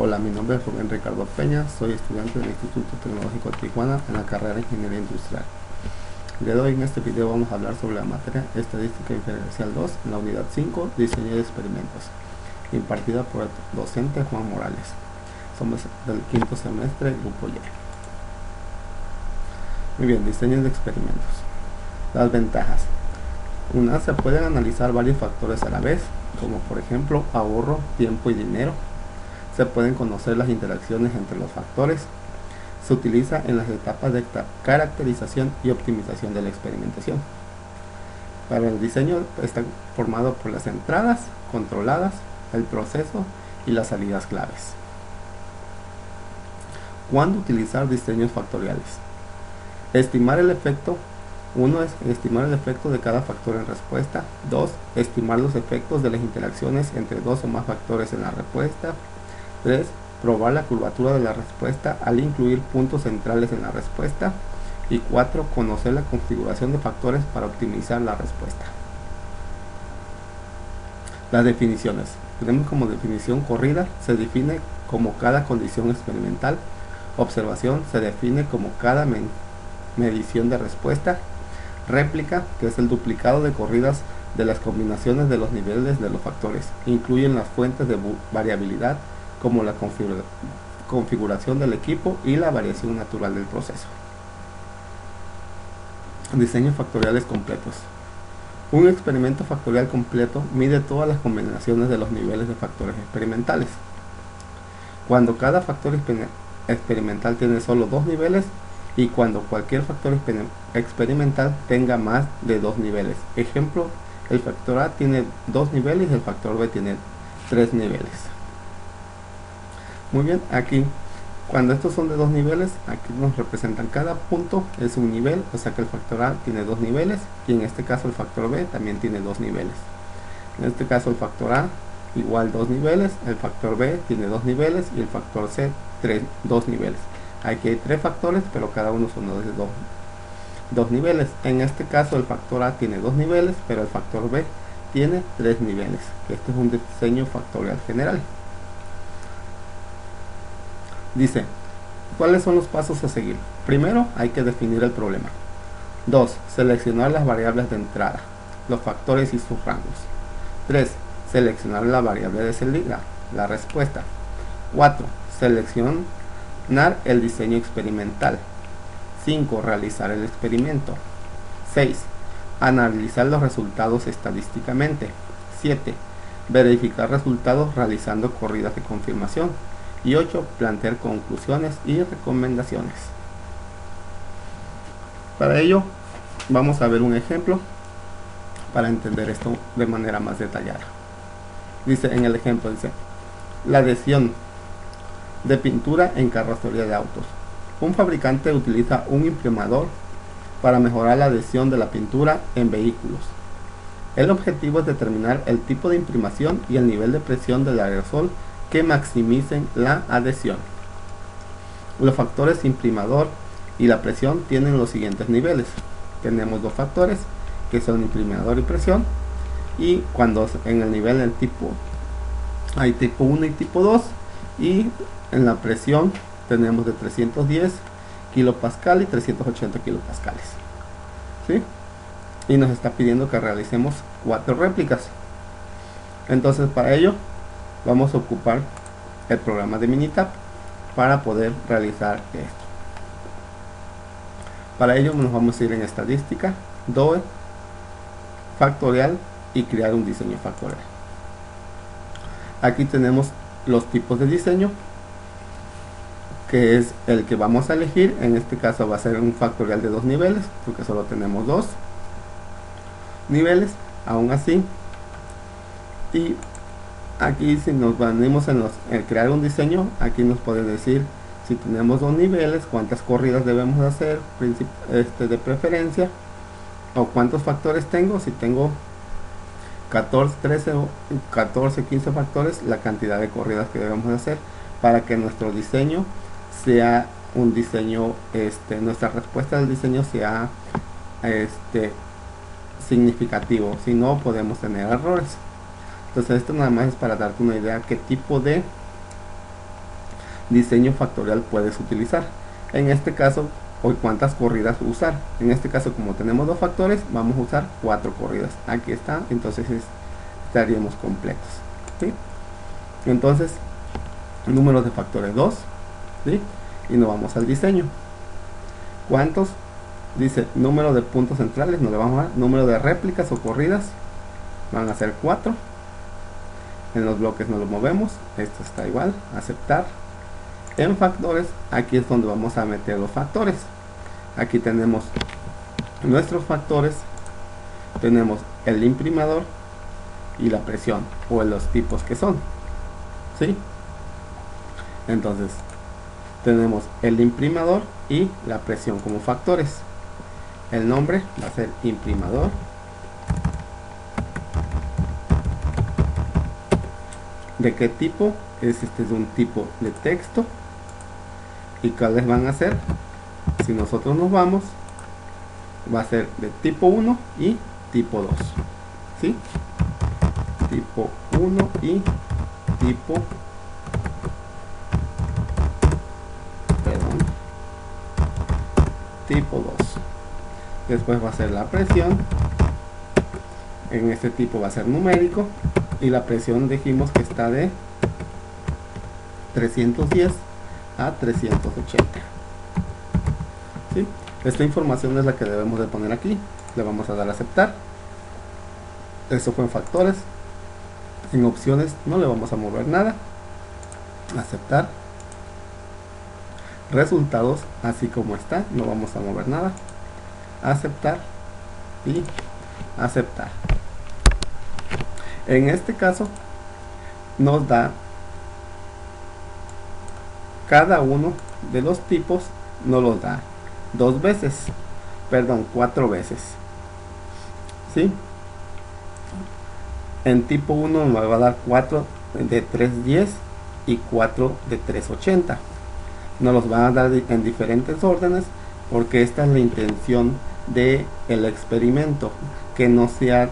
Hola, mi nombre es Rubén Ricardo Peña, soy estudiante del Instituto Tecnológico de Tijuana en la carrera de Ingeniería Industrial. El día de hoy en este video vamos a hablar sobre la materia Estadística Inferencial 2 en la unidad 5, Diseño de Experimentos, impartida por el docente Juan Morales. Somos del quinto semestre, grupo Y. Muy bien, diseño de experimentos. Las ventajas. Se pueden analizar varios factores a la vez, como por ejemplo ahorro, tiempo y dinero. Se pueden conocer las interacciones entre los factores. Se utiliza en las etapas de caracterización y optimización de la experimentación. Para el diseño está formado por las entradas controladas, el proceso y las salidas claves. ¿Cuándo utilizar diseños factoriales? Estimar el efecto. 1 es estimar el efecto de cada factor en respuesta. 2. Estimar los efectos de las interacciones entre dos o más factores en la respuesta. 3. Probar la curvatura de la respuesta al incluir puntos centrales en la respuesta. Y 4. Conocer la configuración de factores para optimizar la respuesta. Las definiciones. Tenemos como definición corrida, se define como cada condición experimental. Observación se define como cada medición de respuesta. Réplica, que es el duplicado de corridas de las combinaciones de los niveles de los factores. Incluyen las fuentes de variabilidad como la configuración del equipo y la variación natural del proceso. Diseños factoriales completos. Un experimento factorial completo mide todas las combinaciones de los niveles de factores experimentales. Cuando cada factor experimental tiene solo dos niveles y cuando cualquier factor experimental tenga más de dos niveles. Ejemplo, el factor A tiene dos niveles y el factor B tiene tres niveles. Muy bien, aquí cuando estos son de dos niveles, aquí nos representan cada punto es un nivel, o sea que el factor A tiene dos niveles y en este caso el factor B también tiene dos niveles. En este caso el factor A igual dos niveles, el factor B tiene dos niveles y el factor C dos niveles. Aquí hay tres factores, pero cada uno son de dos niveles. En este caso el factor A tiene dos niveles, pero el factor B tiene tres niveles. Este es un diseño factorial general. Dice, ¿cuáles son los pasos a seguir? Primero, hay que definir el problema. 2. Seleccionar las variables de entrada, los factores y sus rangos. 3. Seleccionar la variable de salida, la respuesta. 4. Seleccionar el diseño experimental. 5. Realizar el experimento. 6. Analizar los resultados estadísticamente. 7. Verificar resultados realizando corridas de confirmación. Y 8. Plantear conclusiones y recomendaciones. Para ello, vamos a ver un ejemplo para entender esto de manera más detallada. Dice en el ejemplo, dice, la adhesión de pintura en carrocería de autos. Un fabricante utiliza un imprimador para mejorar la adhesión de la pintura en vehículos. El objetivo es determinar el tipo de imprimación y el nivel de presión del aerosol que maximicen la adhesión. Los factores imprimador y la presión tienen los siguientes niveles. Tenemos dos factores que son imprimador y presión, y cuando en el nivel del tipo hay tipo 1 y tipo 2, y en la presión tenemos de 310 kilopascal y 380 kilopascales, ¿sí? Y nos está pidiendo que realicemos 4 réplicas. Entonces para ello vamos a ocupar el programa de Minitab para poder realizar esto. Para ello nos vamos a ir en estadística, DOE, factorial y crear un diseño factorial. Aquí tenemos los tipos de diseño, que es el que vamos a elegir. En este caso va a ser un factorial de dos niveles, porque solo tenemos dos niveles, aún así. Y aquí si nos venimos en crear un diseño, aquí nos puede decir si tenemos dos niveles, cuántas corridas debemos hacer de preferencia, o cuántos factores tengo. Si tengo 14, 13 o 14, 15 factores, la cantidad de corridas que debemos hacer para que nuestro diseño sea un diseño, nuestra respuesta del diseño sea significativo. Si no, podemos tener errores. Entonces esto nada más es para darte una idea qué tipo de diseño factorial puedes utilizar? En este caso, hoy cuántas corridas usar. En este caso, como tenemos 2 factores, vamos a usar 4 corridas. Aquí está, entonces estaríamos completos, ¿sí? Entonces, número de factores 2, ¿sí? Y nos vamos al diseño. ¿Cuántos? Dice número de puntos centrales, no le vamos a dar. Número de réplicas o corridas van a ser 4. En los bloques no lo movemos, esto está igual, aceptar. En factores, aquí es donde vamos a meter los factores. Aquí tenemos nuestros factores, tenemos el imprimador y la presión, o los tipos que son, ¿sí? Entonces tenemos el imprimador y la presión como factores. El nombre va a ser imprimador. ¿De qué tipo? Este es un tipo de texto. ¿Y cuáles van a ser? Si nosotros nos vamos, va a ser de tipo 1 y tipo 2, ¿sí? Tipo 1 y tipo 2. Después va a ser la presión. En este tipo va a ser numérico. Y la presión dijimos que está de 310 a 380. ¿Sí? Esta información es la que debemos de poner aquí. Le vamos a dar a aceptar. Eso fue en factores. En opciones no le vamos a mover nada. Aceptar. Resultados así como está, no vamos a mover nada. Aceptar y aceptar. En este caso nos da cada uno de los tipos, nos los da 4 veces, ¿sí? En tipo 1 me va a dar 4 de 310 y 4 de 380. Nos los van a dar en diferentes órdenes, porque esta es la intención del experimento, que no sea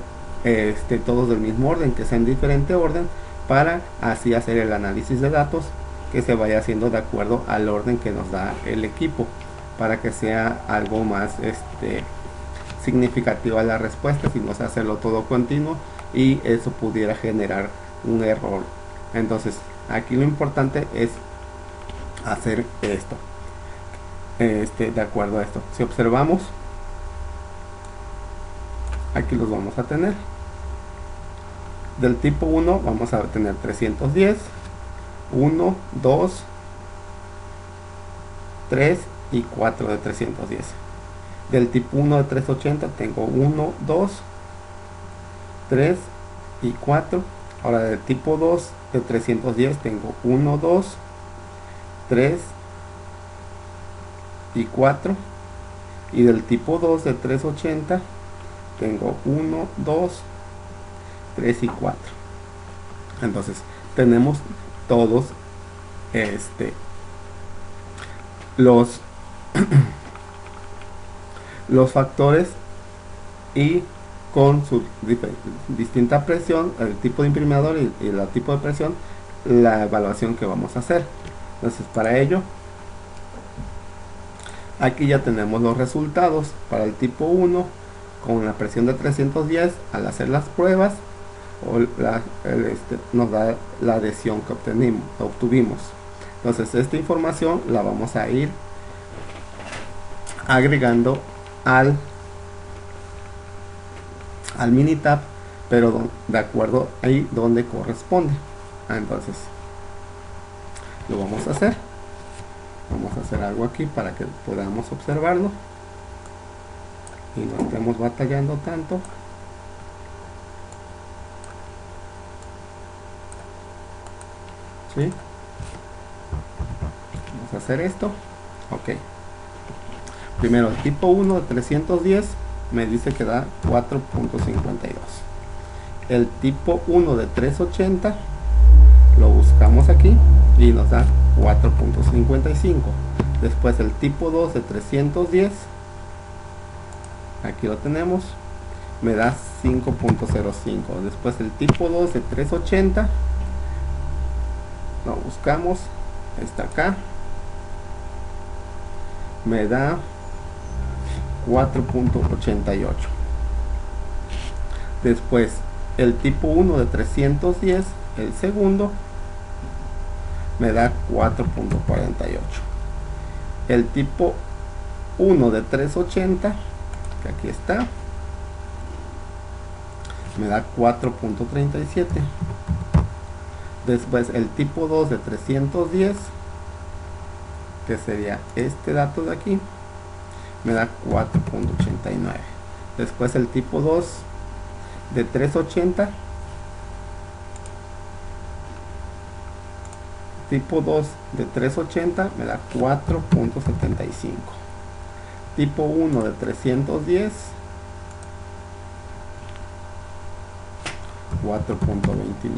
todos del mismo orden, que sea en diferente orden, para así hacer el análisis de datos que se vaya haciendo de acuerdo al orden que nos da el equipo, para que sea algo más significativa la respuesta, si no se hacerlo todo continuo, y eso pudiera generar un error. Entonces aquí lo importante es hacer esto de acuerdo a esto. Si observamos, aquí los vamos a tener. Del tipo 1 vamos a tener 310, 1, 2, 3 y 4 de 310. Del tipo 1 de 380 tengo 1, 2, 3 y 4. Ahora del tipo 2 de 310 tengo 1, 2, 3 y 4. Y del tipo 2 de 380 tengo 1, 2, 3 y 4. Entonces tenemos todos los factores, y con su distinta presión, el tipo de imprimador y el tipo de presión, la evaluación que vamos a hacer. Entonces para ello, aquí ya tenemos los resultados. Para el tipo 1, con la presión de 310, al hacer las pruebas, nos da la adhesión que obtuvimos. Entonces esta información la vamos a ir agregando al Minitab, pero de acuerdo ahí donde corresponde. Entonces lo vamos a hacer. Vamos a hacer algo aquí para que podamos observarlo y no estemos batallando tanto. ¿Sí? Vamos a hacer esto. Ok. Primero, el tipo 1 de 310 me dice que da 4.52. El tipo 1 de 380 lo buscamos aquí y nos da 4.55. Después el tipo 2 de 310, aquí lo tenemos, me da 5.05. Después el tipo 2 de 380 lo buscamos Está acá. Me da 4.88. Después el tipo 1 de 310, el segundo, me da 4.48. El tipo 1 de 380, que aquí está, me da 4.37. Después el tipo 2 de 310, que sería este dato de aquí, me da 4.89. Después el tipo 2 de 380, tipo 2 de 380 me da 4.75. Tipo 1 de 310, 4.29.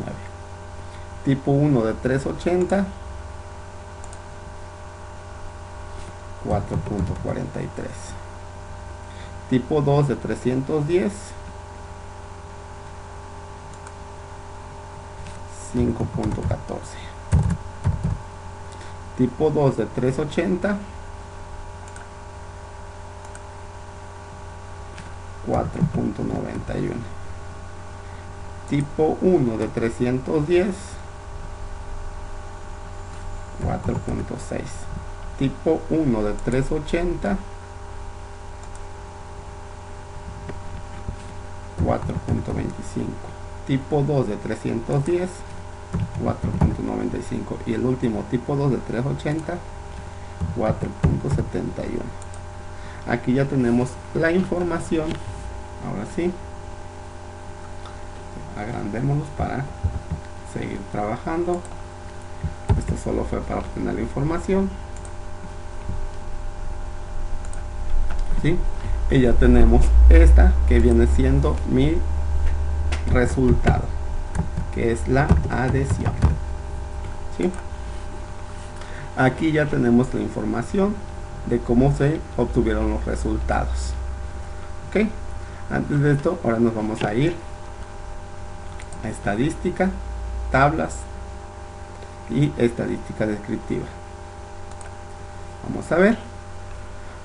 Tipo 1 de 380, 4.43. Tipo 2 de 310, 5.14. Tipo 2 de 380, 4.91. Tipo 1 de 310, 4.6. Tipo 1 de 380, 4.25. Tipo 2 de 310, 4.95. Y el último, tipo 2 de 380, 4.71. Aquí ya tenemos la información. Ahora sí, agrandémonos para seguir trabajando. Esto solo fue para obtener la información. ¿Sí? Y ya tenemos esta que viene siendo mi resultado, que es la adhesión. ¿Sí? Aquí ya tenemos la información de cómo se obtuvieron los resultados. ¿Ok? Antes de esto, ahora nos vamos a ir a estadística, tablas y estadística descriptiva. Vamos a ver.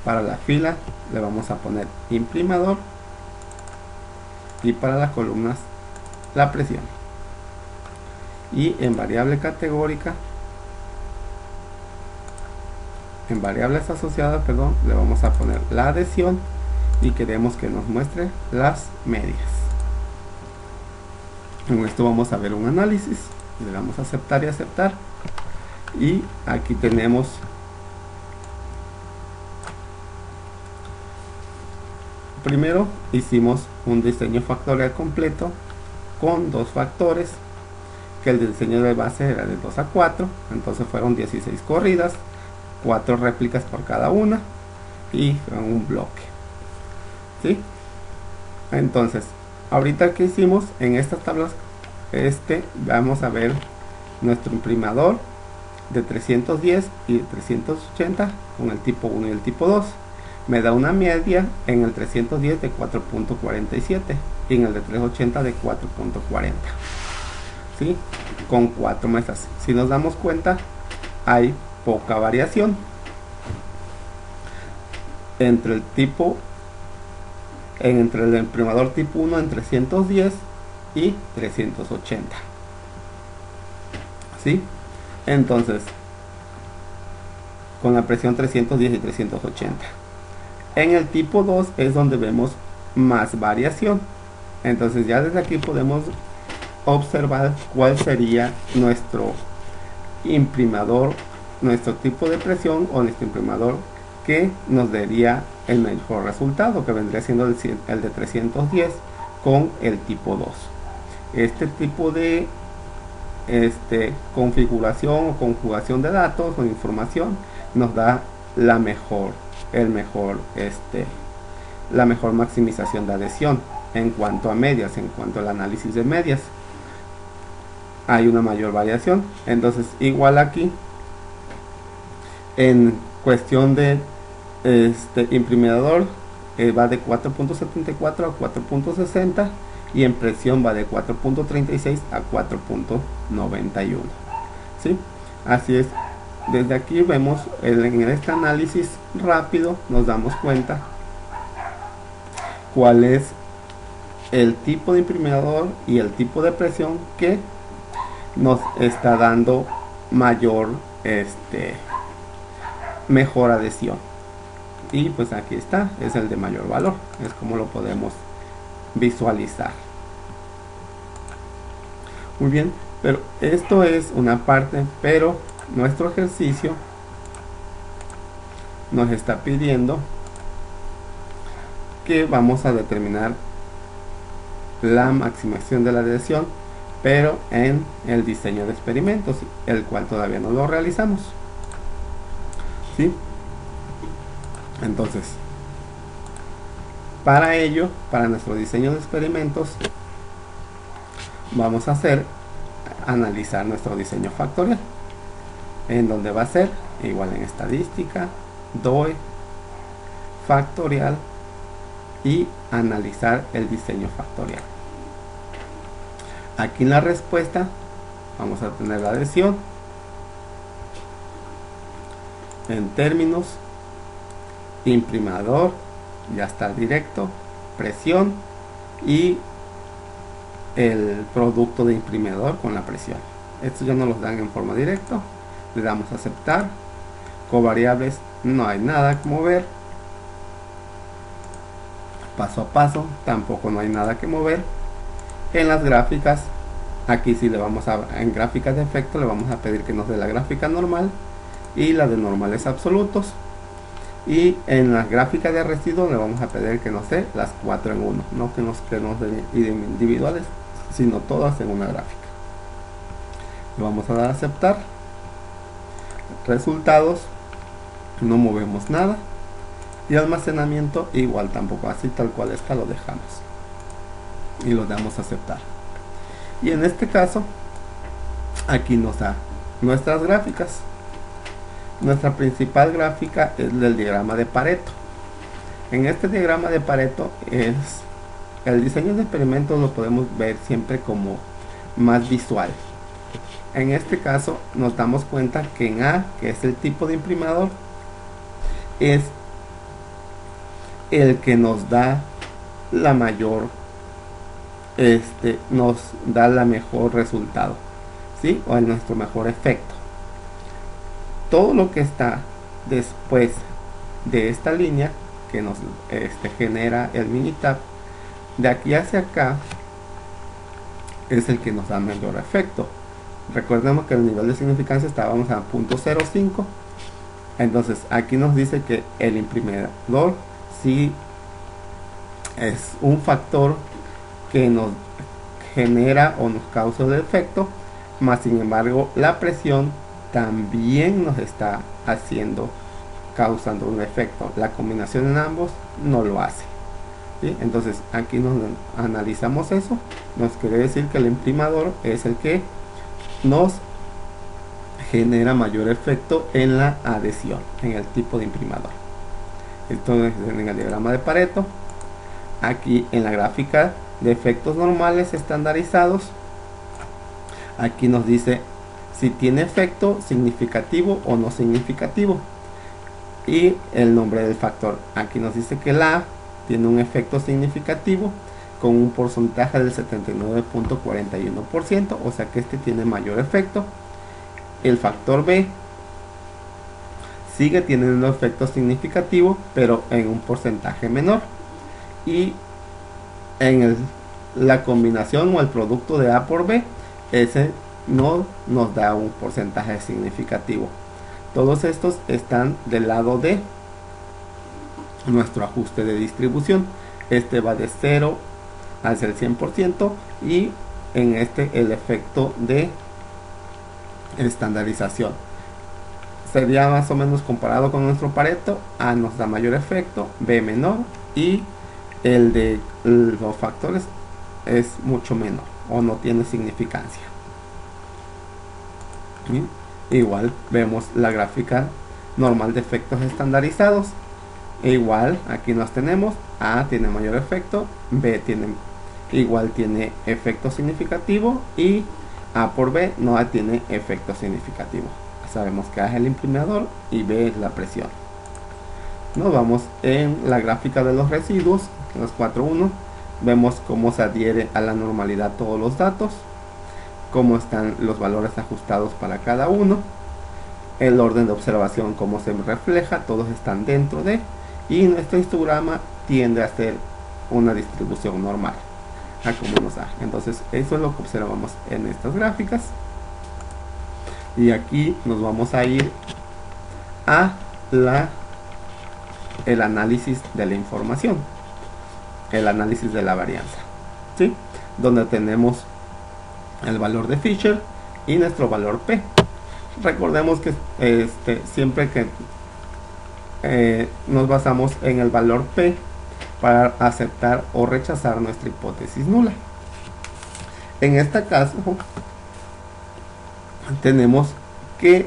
Para la fila le vamos a poner imprimador y para las columnas la presión. Y en variable categórica, en variables asociadas, perdón, le vamos a poner la adhesión y queremos que nos muestre las medias. Con esto vamos a ver un análisis. Le damos a aceptar y aceptar. Y aquí tenemos primero hicimos un diseño factorial completo con dos factores, que el diseño de base era de 2 a 4, entonces fueron 16 corridas, 4 réplicas por cada una y un bloque. ¿Sí? Entonces, ahorita que hicimos en estas tablas, vamos a ver nuestro imprimador de 310 y 380 con el tipo 1 y el tipo 2. Me da una media en el 310 de 4.47 y en el de 380 de 4.40. ¿Sí? Con 4 muestras. Si nos damos cuenta, hay poca variación entre el imprimador tipo 1 en 310 y 380. ¿Sí? Entonces, con la presión 310 y 380. En el tipo 2 es donde vemos más variación. Entonces ya desde aquí podemos observar cuál sería nuestro imprimador, nuestro tipo de presión o nuestro imprimador que nos daría el mejor resultado, que vendría siendo el de 310 con el tipo 2. Este tipo de configuración o conjugación de datos o información nos da la mejor maximización de adhesión en cuanto a medias, en cuanto al análisis de medias. Hay una mayor variación. Entonces, igual aquí, en cuestión de imprimador, va de 4.74 a 4.60 y en presión va de 4.36 a 4.91. ¿Sí? Así es desde aquí vemos en este análisis rápido nos damos cuenta cuál es el tipo de imprimidor y el tipo de presión que nos está dando mayor mejor adhesión. Y pues aquí está, es el de mayor valor, es como lo podemos visualizar. Muy bien, pero esto es una parte, pero nuestro ejercicio nos está pidiendo que vamos a determinar la maximización de la adhesión, pero en el diseño de experimentos, el cual todavía no lo realizamos. ¿Sí? Entonces, para ello, para nuestro diseño de experimentos, vamos a analizar nuestro diseño factorial, en donde va a ser igual en estadística, DOE, factorial y analizar el diseño factorial. Aquí en la respuesta vamos a tener la adhesión en términos, imprimador, ya está directo, presión y el producto de imprimidor con la presión. Estos ya nos los dan en forma directa, le damos a aceptar. Covariables no hay nada que mover, paso a paso tampoco no hay nada que mover. En las gráficas, aquí sí le vamos en gráficas de efecto le vamos a pedir que nos dé la gráfica normal y la de normales absolutos, y en las gráficas de residuos le vamos a pedir que nos dé las 4 en 1, no que nos den individuales, sino todas en una gráfica. Le vamos a dar a aceptar. Resultados, no movemos nada, y almacenamiento igual tampoco, así tal cual está lo dejamos y lo damos a aceptar. Y en este caso aquí nos da nuestras gráficas. Nuestra principal gráfica es del diagrama de Pareto. En este diagrama de Pareto es el diseño de experimentos, lo podemos ver siempre como más visual. En este caso nos damos cuenta que en A, que es el tipo de imprimador, es el que nos da la mayor nos da la mejor resultado, ¿sí? O nuestro mejor efecto. Todo lo que está después de esta línea que nos genera el Minitab, de aquí hacia acá es el que nos da mayor efecto. Recordemos que el nivel de significancia estábamos a 0.05. Entonces aquí nos dice que el imprimidor sí es un factor que nos genera o nos causa el efecto, más sin embargo la presión también nos está causando un efecto. La combinación en ambos no lo hace, ¿sí? Entonces aquí nos analizamos eso. Nos quiere decir que el imprimador es el que nos genera mayor efecto en la adhesión, en el tipo de imprimador. Entonces en el diagrama de Pareto, aquí en la gráfica de efectos normales estandarizados, aquí nos dice si tiene efecto significativo o no significativo y el nombre del factor. Aquí nos dice que la A tiene un efecto significativo con un porcentaje del 79.41%, o sea que este tiene mayor efecto. El factor B sigue teniendo efecto significativo, pero en un porcentaje menor, y en la combinación o el producto de A por B, ese no nos da un porcentaje significativo. Todos estos están del lado de nuestro ajuste de distribución. Este va de 0 hacia el 100%, y en el efecto de estandarización sería más o menos comparado con nuestro Pareto. A nos da mayor efecto, B menor, y el de los factores es mucho menor o no tiene significancia. ¿Sí? Igual vemos la gráfica normal de efectos estandarizados. Igual aquí nos tenemos A tiene mayor efecto, B tiene efecto significativo, y A por B no tiene efecto significativo. sabemos que A es el imprimador y B es la presión. Nos vamos en la gráfica de los residuos, los 4.1. Vemos cómo se adhiere a la normalidad todos los datos, cómo están los valores ajustados para cada uno, el orden de observación, cómo se refleja, todos están dentro de, y nuestro histograma tiende a ser una distribución normal a como nos da. Entonces eso es lo que observamos en estas gráficas, y aquí nos vamos a ir a el análisis de la información, el análisis de la varianza, ¿sí? Donde tenemos el valor de Fisher y nuestro valor P. Recordemos que siempre que nos basamos en el valor P para aceptar o rechazar nuestra hipótesis nula. En este caso tenemos que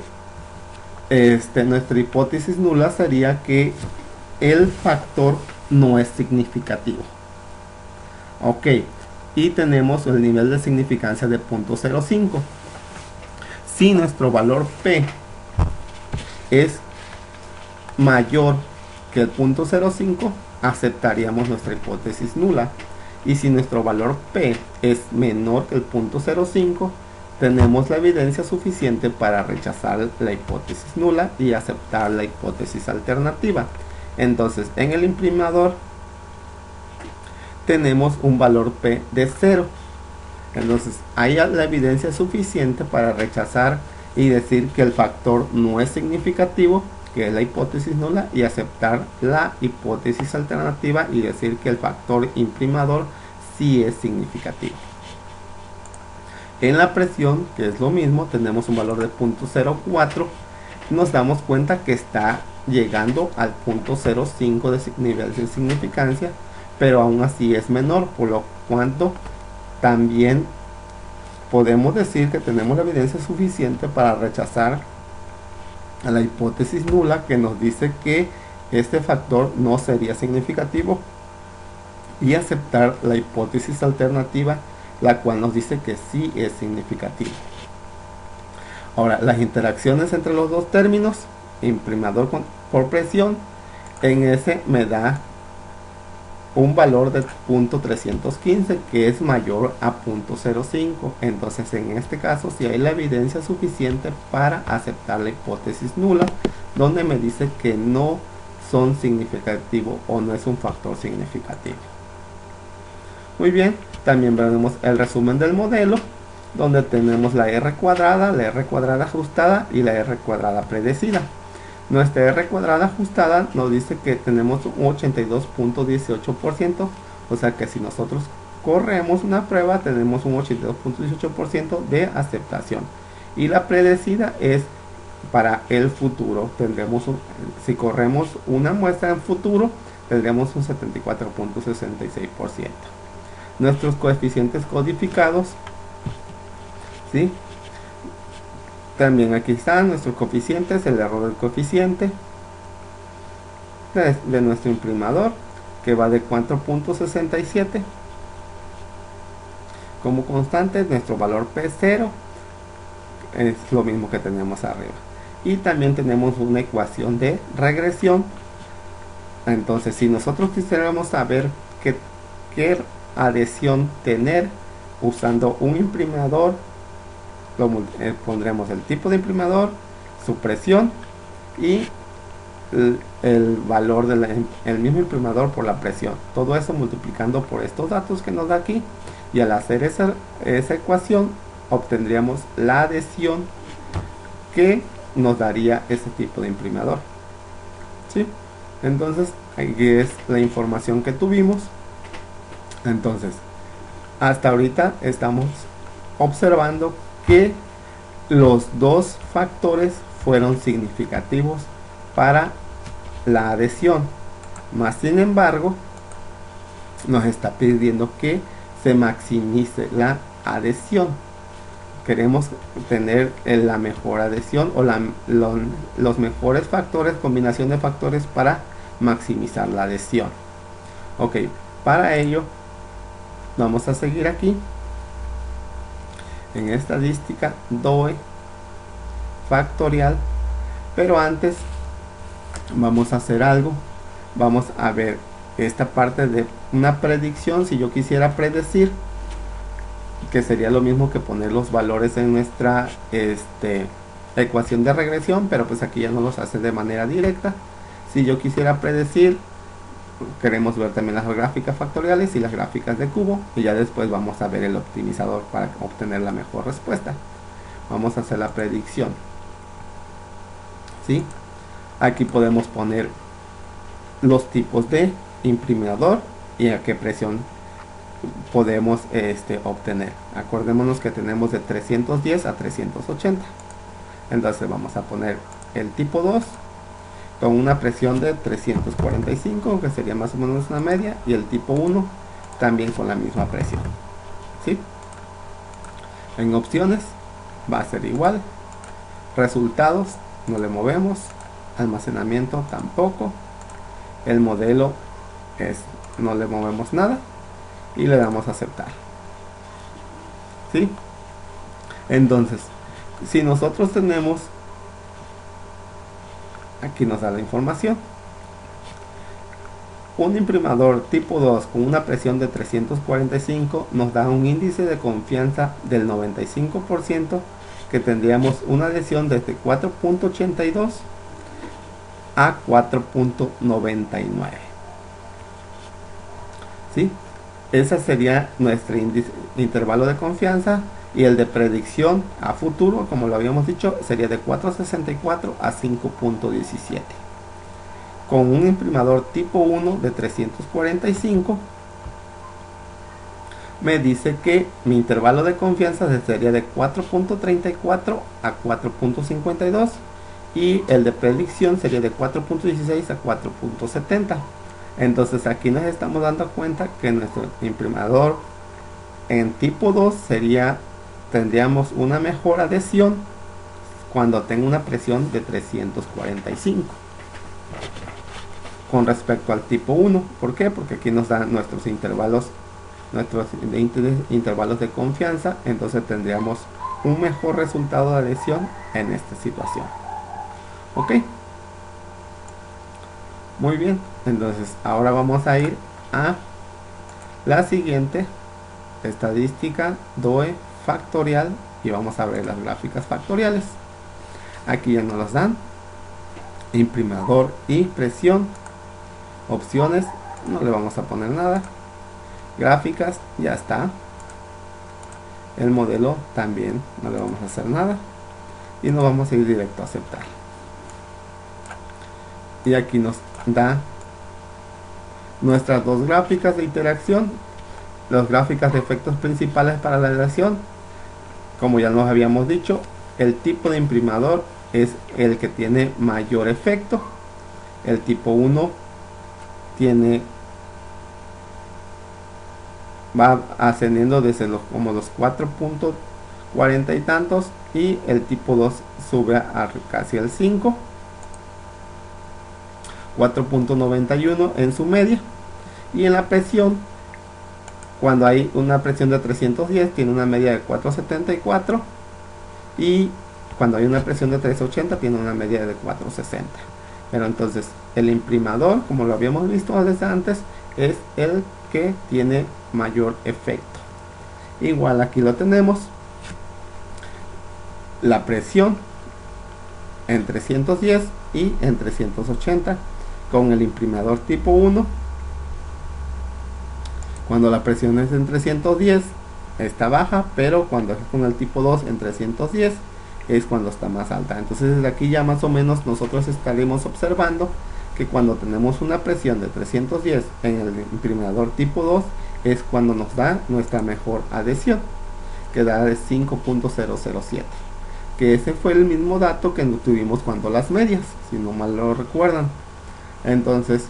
nuestra hipótesis nula sería que el factor no es significativo. Ok, y tenemos el nivel de significancia de 0.05. Si nuestro valor P es mayor que el 0.05, aceptaríamos nuestra hipótesis nula. Y si nuestro valor P es menor que el 0.05, tenemos la evidencia suficiente para rechazar la hipótesis nula y aceptar la hipótesis alternativa. Entonces, en el imprimador tenemos un valor P de 0. Entonces, hay la evidencia suficiente para rechazar y decir que el factor no es significativo, que es la hipótesis nula, y aceptar la hipótesis alternativa y decir que el factor imprimador sí es significativo. En la presión, que es lo mismo, tenemos un valor de 0.04. Nos damos cuenta que está llegando al 0.05 de nivel de significancia, pero aún así es menor, por lo cuanto también podemos decir que tenemos la evidencia suficiente para rechazar a la hipótesis nula, que nos dice que este factor no sería significativo, y aceptar la hipótesis alternativa, la cual nos dice que sí es significativo. Ahora, las interacciones entre los dos términos, imprimador por presión, en ese me da un valor de 0.315, que es mayor a 0.05. Entonces, en este caso, si hay la evidencia suficiente para aceptar la hipótesis nula, donde me dice que no son significativos o no es un factor significativo. Muy bien, también veremos el resumen del modelo, donde tenemos la R cuadrada ajustada y la R cuadrada predecida. Nuestra R cuadrada ajustada nos dice que tenemos un 82.18%, o sea que si nosotros corremos una prueba tenemos un 82.18% de aceptación. Y la predecida es para el futuro, si corremos una muestra en futuro tendremos un 74.66%. Nuestros coeficientes codificados, ¿sí? También aquí están nuestros coeficientes, el error del coeficiente de nuestro imprimador, que va de 4.67 como constante. Nuestro valor P0 es lo mismo que tenemos arriba, y también tenemos una ecuación de regresión. Entonces, si nosotros quisiéramos saber qué adhesión tener usando un imprimador, pondremos el tipo de imprimador, su presión y el valor del mismo imprimador por la presión. Todo eso multiplicando por estos datos que nos da aquí, y al hacer esa ecuación obtendríamos la adhesión que nos daría ese tipo de imprimador, ¿sí? Entonces, aquí es la información que tuvimos. Entonces, hasta ahorita estamos observando que los dos factores fueron significativos para la adhesión, más sin embargo nos está pidiendo que se maximice la adhesión. Queremos tener la mejor adhesión o los mejores factores, combinación de factores para maximizar la adhesión. Ok, para ello vamos a seguir aquí en estadística, DOE, factorial. Pero antes vamos a hacer algo. Vamos a ver esta parte de una predicción. Si yo quisiera predecir, que sería lo mismo que poner los valores en nuestra ecuación de regresión, pero pues aquí ya no los hace de manera directa. Si yo quisiera predecir, queremos ver también las gráficas factoriales y las gráficas de cubo, y ya después vamos a ver el optimizador para obtener la mejor respuesta. Vamos a hacer la predicción. ¿Sí? Aquí podemos poner los tipos de imprimidor y a qué presión podemos obtener. Acordémonos que tenemos de 310 a 380. Entonces vamos a poner el tipo 2 con una presión de 345, que sería más o menos una media, y el tipo 1 también con la misma presión. ¿Sí? En opciones va a ser igual. Resultados no le movemos. Almacenamiento tampoco. El modelo no le movemos nada y le damos a aceptar. ¿Sí? Entonces, si nosotros tenemos, aquí nos da la información, un imprimador tipo 2 con una presión de 345 nos da un índice de confianza del 95%, que tendríamos una adhesión desde 4.82 a 4.99. ¿Sí? Ese sería nuestro intervalo de confianza, y el de predicción a futuro, como lo habíamos dicho, sería de 4.64 a 5.17. Con un imprimador tipo 1 de 345 me dice que mi intervalo de confianza sería de 4.34 a 4.52, y el de predicción sería de 4.16 a 4.70. Entonces aquí nos estamos dando cuenta que nuestro imprimador en tipo 2 tendríamos una mejor adhesión cuando tenga una presión de 345 con respecto al tipo 1. ¿Por qué? Porque aquí nos dan nuestros intervalos de confianza. Entonces tendríamos un mejor resultado de adhesión en esta situación. Ok, muy bien. Entonces ahora vamos a ir a la siguiente estadística DOE factorial y vamos a ver las gráficas factoriales. Aquí ya nos las dan: imprimador y presión. Opciones no le vamos a poner nada. Gráficas ya está. El modelo también no le vamos a hacer nada, y nos vamos a ir directo a aceptar. Y aquí nos da nuestras dos gráficas de interacción, las gráficas de efectos principales para la adhesión. Como ya nos habíamos dicho, el tipo de imprimador es el que tiene mayor efecto. El tipo 1 va ascendiendo desde los 4.40 y tantos, y el tipo 2 sube a casi el 5, 4.91 en su media. Y en la presión, cuando hay una presión de 310, tiene una media de 4.74, y cuando hay una presión de 380 tiene una media de 4.60. Pero entonces el imprimador, como lo habíamos visto desde antes, es el que tiene mayor efecto. Igual aquí lo tenemos, la presión en 310 y en 380 con el imprimador tipo 1. Cuando la presión es en 310 está baja, pero cuando es con el tipo 2 en 310 es cuando está más alta. Entonces desde aquí ya más o menos nosotros estaremos observando que cuando tenemos una presión de 310 en el imprimador tipo 2 es cuando nos da nuestra mejor adhesión, que da de 5.007, que ese fue el mismo dato que tuvimos cuando las medias, si no mal lo recuerdan. Entonces,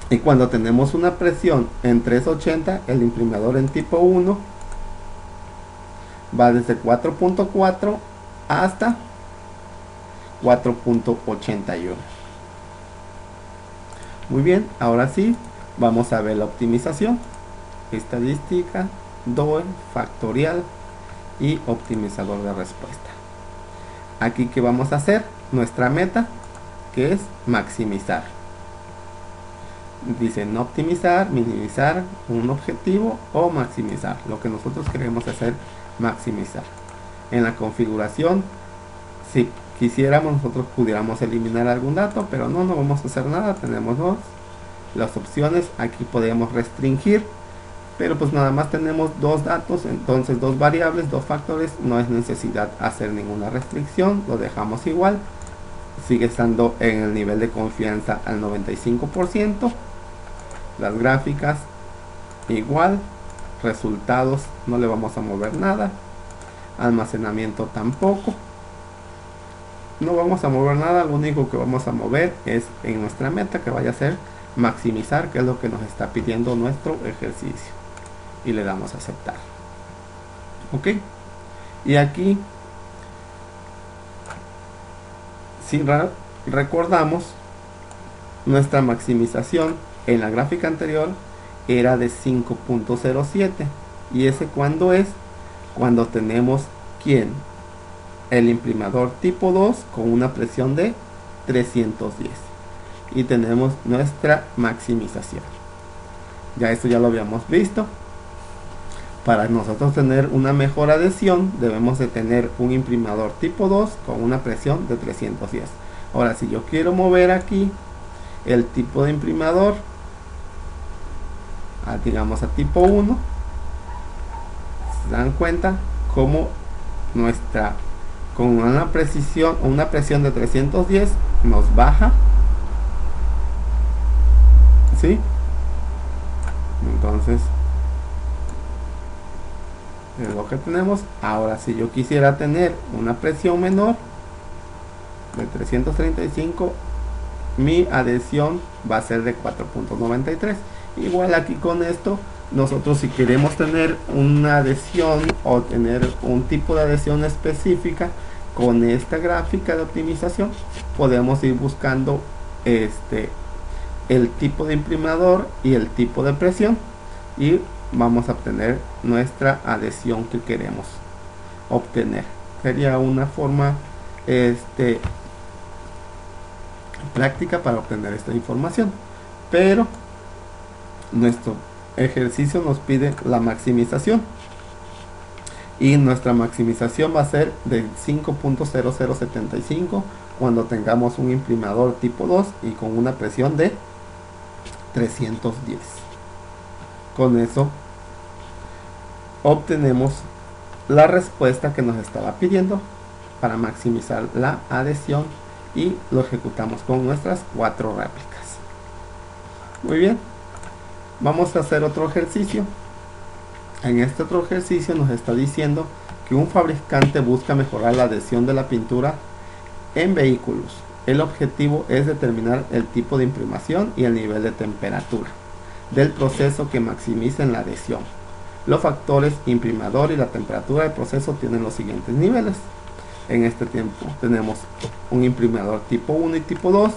y cuando tenemos una presión en 380, el imprimador en tipo 1 va desde 4.4 hasta 4.81. Muy bien, ahora sí vamos a ver la optimización, estadística, DOE, factorial y optimizador de respuesta. aquí que vamos a hacer nuestra meta, que es maximizar. Dice no optimizar, minimizar un objetivo o maximizar. Lo que nosotros queremos hacer, maximizar. En la configuración, si quisiéramos, nosotros pudiéramos eliminar algún dato, pero no vamos a hacer nada. Tenemos las opciones. Aquí podemos restringir, pero pues nada más tenemos dos datos, entonces dos variables, dos factores. No es necesidad hacer ninguna restricción, lo dejamos igual. Sigue estando en el nivel de confianza al 95%. Las gráficas igual. Resultados no le vamos a mover nada. Almacenamiento tampoco. No vamos a mover nada. Lo único que vamos a mover es en nuestra meta, que vaya a ser maximizar, que es lo que nos está pidiendo nuestro ejercicio. Y le damos a aceptar. Ok. Y aquí, si recordamos, nuestra maximización en la gráfica anterior era de 5.07. ¿Y ese cuándo es? Cuando tenemos ¿quién? El imprimador tipo 2 con una presión de 310. Y tenemos nuestra maximización. Ya esto ya lo habíamos visto. Para nosotros tener una mejor adhesión, debemos de tener un imprimador tipo 2 con una presión de 310. Ahora, si yo quiero mover aquí el tipo de imprimador, digamos a tipo 1, se dan cuenta como con una presión de 310 nos baja, ¿sí? Entonces es lo que tenemos. Ahora, si yo quisiera tener una presión menor de 335, mi adhesión va a ser de 4.93. Igual aquí con esto, nosotros si queremos tener una adhesión o tener un tipo de adhesión específica con esta gráfica de optimización, podemos ir buscando el tipo de imprimador y el tipo de presión, y vamos a obtener nuestra adhesión que queremos obtener. Sería una forma práctica para obtener esta información, pero nuestro ejercicio nos pide la maximización, y nuestra maximización va a ser de 5.0075 cuando tengamos un imprimador tipo 2 y con una presión de 310. Con eso obtenemos la respuesta que nos estaba pidiendo para maximizar la adhesión, y lo ejecutamos con nuestras 4 réplicas. Muy bien, vamos a hacer otro ejercicio. En este otro ejercicio nos está diciendo que un fabricante busca mejorar la adhesión de la pintura en vehículos. El objetivo es determinar el tipo de imprimación y el nivel de temperatura del proceso que maximicen la adhesión. Los factores imprimador y la temperatura del proceso tienen los siguientes niveles. En este tiempo tenemos un imprimador tipo 1 y tipo 2,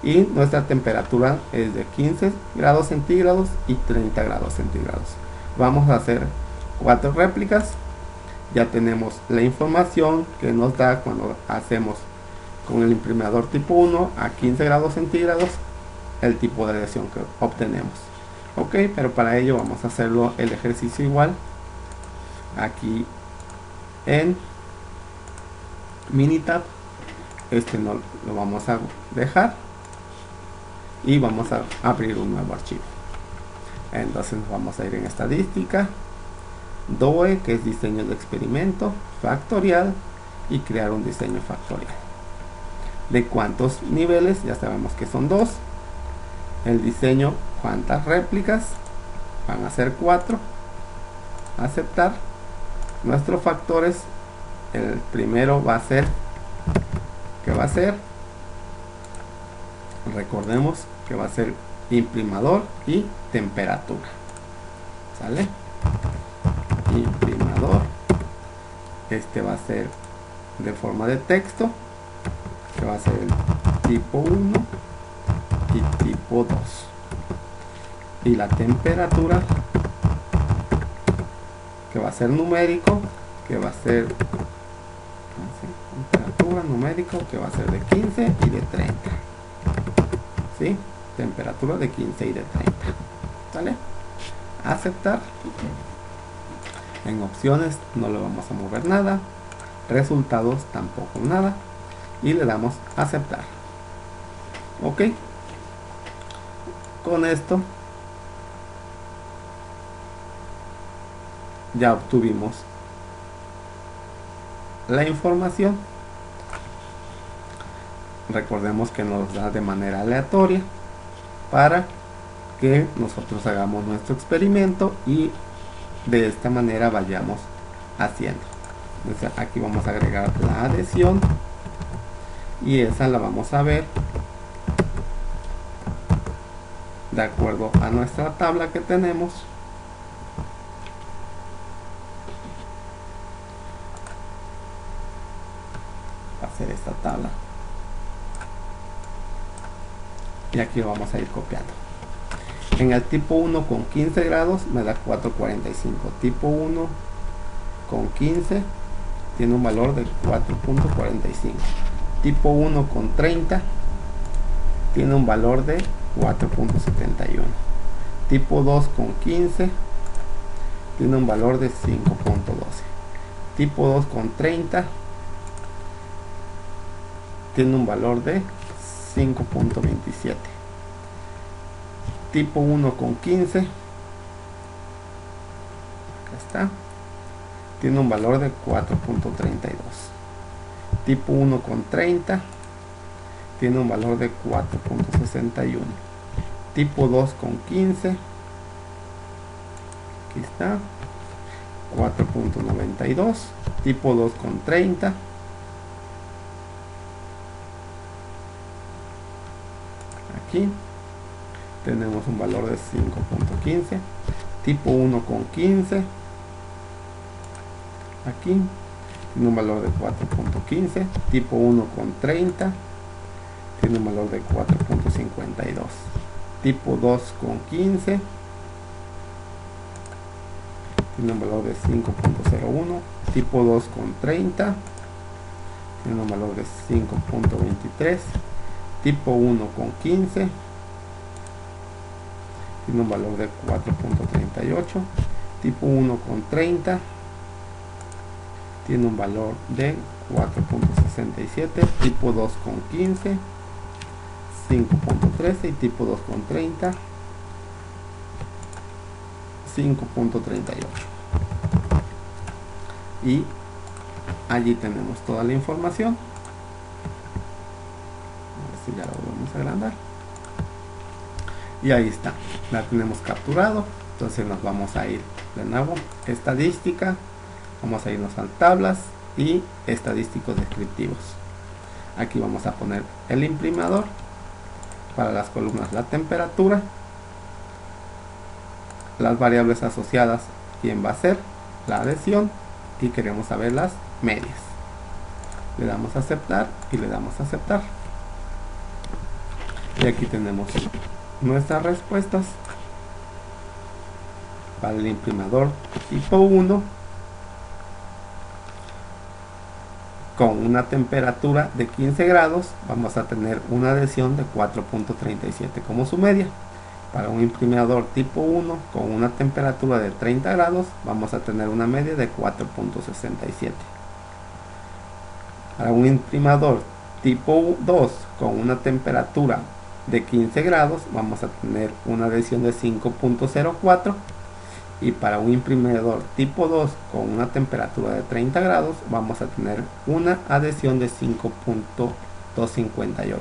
y nuestra temperatura es de 15 grados centígrados y 30 grados centígrados. Vamos a hacer 4 réplicas. Ya tenemos la información que nos da cuando hacemos con el imprimador tipo 1 a 15 grados centígrados el tipo de adhesión que obtenemos. Ok, pero para ello vamos a hacerlo el ejercicio igual. Aquí en Minitab, no lo vamos a dejar, y vamos a abrir un nuevo archivo. Entonces vamos a ir en estadística, DOE, que es diseño de experimento, factorial, y crear un diseño factorial. ¿De cuántos niveles? Ya sabemos que son 2. El diseño, ¿cuántas réplicas? Van a ser 4. Aceptar. Nuestros factores, el primero va a ser, ¿qué va a ser? Recordemos que va a ser imprimador y temperatura. ¿Sale? Imprimador. Este va a ser de forma de texto, que va a ser el tipo 1 y tipo 2. Y la temperatura, que va a ser numérico, que va a ser temperatura numérico que va a ser de 15 y de 30. ¿Sí? Temperatura de 15 y de 30. ¿Sale? Aceptar. En opciones no le vamos a mover nada. Resultados tampoco nada. Y le damos aceptar. Ok. Con esto ya obtuvimos la información. Recordemos que nos da de manera aleatoria para que nosotros hagamos nuestro experimento y de esta manera vayamos haciendo. Entonces aquí vamos a agregar la adhesión y esa la vamos a ver de acuerdo a nuestra tabla que tenemos. Va a ser esta tabla y aquí lo vamos a ir copiando. En el tipo 1 con 15 grados me da 4.45. Tipo 1 con 15 tiene un valor de 4.45. Tipo 1 con 30 tiene un valor de 4.71. Tipo 2 con 15 tiene un valor de 5.12. Tipo 2 con 30 tiene un valor de 5.27. Tipo 1 con 15, acá está, tiene un valor de 4.32. Tipo 1 con 30 tiene un valor de 4.61. Tipo 2 con 15, aquí está, 4.92. Tipo 2 con 30, aquí tenemos un valor de 5.15. Tipo 1 con 15, aquí tiene un valor de 4.15. Tipo 1 con 30 tiene un valor de 4.52. Tipo 2 con 15 tiene un valor de 5.01. Tipo 2 con 30 tiene un valor de 5.23. Tipo 1 con 15 tiene un valor de 4.38. Tipo 1 con 30 tiene un valor de 4.67. Tipo 2 con 15 5.13 y tipo 2 con 30 5.38. y allí tenemos toda la información. A ver si ya lo vamos a agrandar. Y ahí está, la tenemos capturado. Entonces nos vamos a ir de nuevo, estadística, vamos a irnos a tablas y estadísticos descriptivos. Aquí vamos a poner el imprimador, para las columnas la temperatura, las variables asociadas, quién va a ser, la adhesión, y queremos saber las medias. Le damos a aceptar y le damos a aceptar. Y aquí tenemos nuestras respuestas para el imprimador tipo 1 con una temperatura de 15 grados. Vamos a tener una adhesión de 4.37 como su media. Para un imprimador tipo 1 con una temperatura de 30 grados vamos a tener una media de 4.67. Para un imprimador tipo 2 con una temperatura de 15 grados vamos a tener una adhesión de 5.04. y para un imprimador tipo 2 con una temperatura de 30 grados vamos a tener una adhesión de 5.258.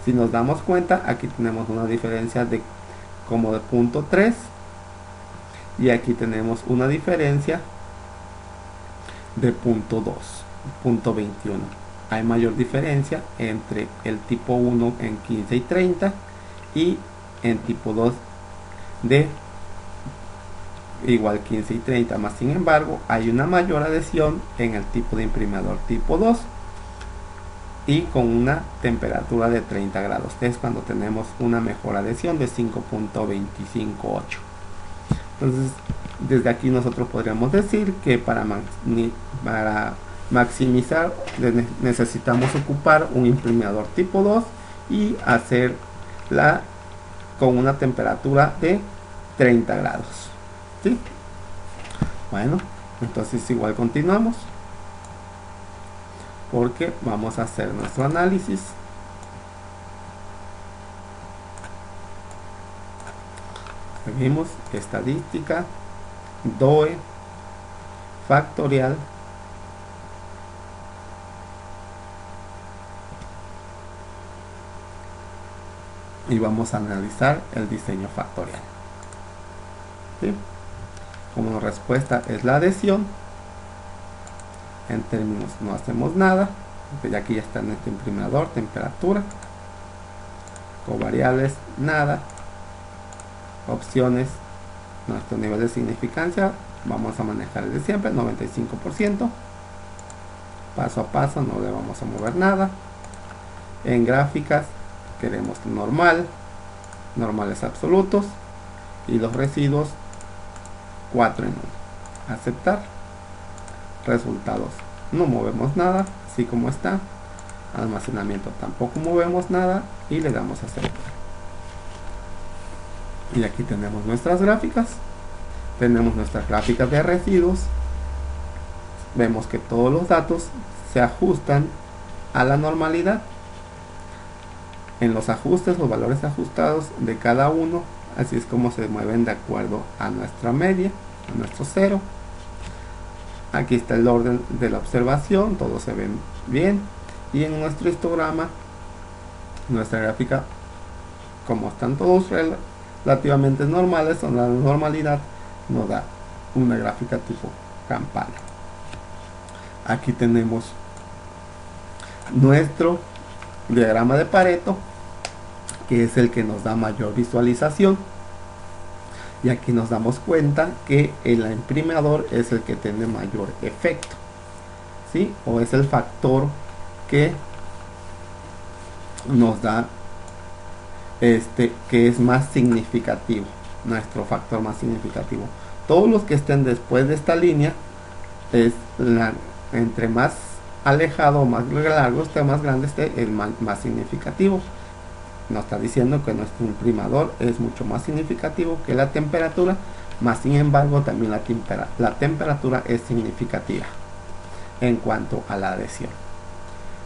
Si nos damos cuenta, aquí tenemos una diferencia de como de 0.3 y aquí tenemos una diferencia de 0.2, 0.21. Hay mayor diferencia entre el tipo 1 en 15 y 30 y en tipo 2 de igual 15 y 30, más sin embargo hay una mayor adhesión en el tipo de imprimador tipo 2 y con una temperatura de 30 grados. Es cuando tenemos una mejor adhesión de 5.258. Entonces desde aquí nosotros podríamos decir que para maximizar, necesitamos ocupar un imprimidor tipo 2 y hacerla con una temperatura de 30 grados. ¿Sí? Bueno, entonces igual continuamos, porque vamos a hacer nuestro análisis. Seguimos estadística, DOE, factorial, y vamos a analizar el diseño factorial. ¿Sí? Como respuesta es la adhesión, en términos no hacemos nada, porque ya aquí ya está en este imprimidor, temperatura, covariables, nada, opciones, nuestro nivel de significancia, vamos a manejar el de siempre, 95%, paso a paso, no le vamos a mover nada. En gráficas queremos normal, normales absolutos, y los residuos 4 en 1. Aceptar. Resultados, no movemos nada, así como está. Almacenamiento, tampoco movemos nada, y le damos a aceptar. Y aquí tenemos nuestras gráficas. Tenemos nuestras gráficas de residuos. Vemos que todos los datos se ajustan a la normalidad. En los ajustes, los valores ajustados de cada uno, así es como se mueven de acuerdo a nuestra media, a nuestro cero. Aquí está el orden de la observación, todos se ven bien. Y en nuestro histograma, nuestra gráfica, como están todos relativamente normales, o la normalidad, nos da una gráfica tipo campana. Aquí tenemos nuestro diagrama de Pareto, que es el que nos da mayor visualización. Y aquí nos damos cuenta que el imprimidor es el que tiene mayor efecto, ¿sí? O es el factor que nos da que es más significativo, nuestro factor más significativo. Todos los que estén después de esta línea, es entre más alejado o más largo esté, más grande esté, el más significativo. Nos está diciendo que nuestro imprimador es mucho más significativo que la temperatura, más sin embargo también la temperatura es significativa en cuanto a la adhesión.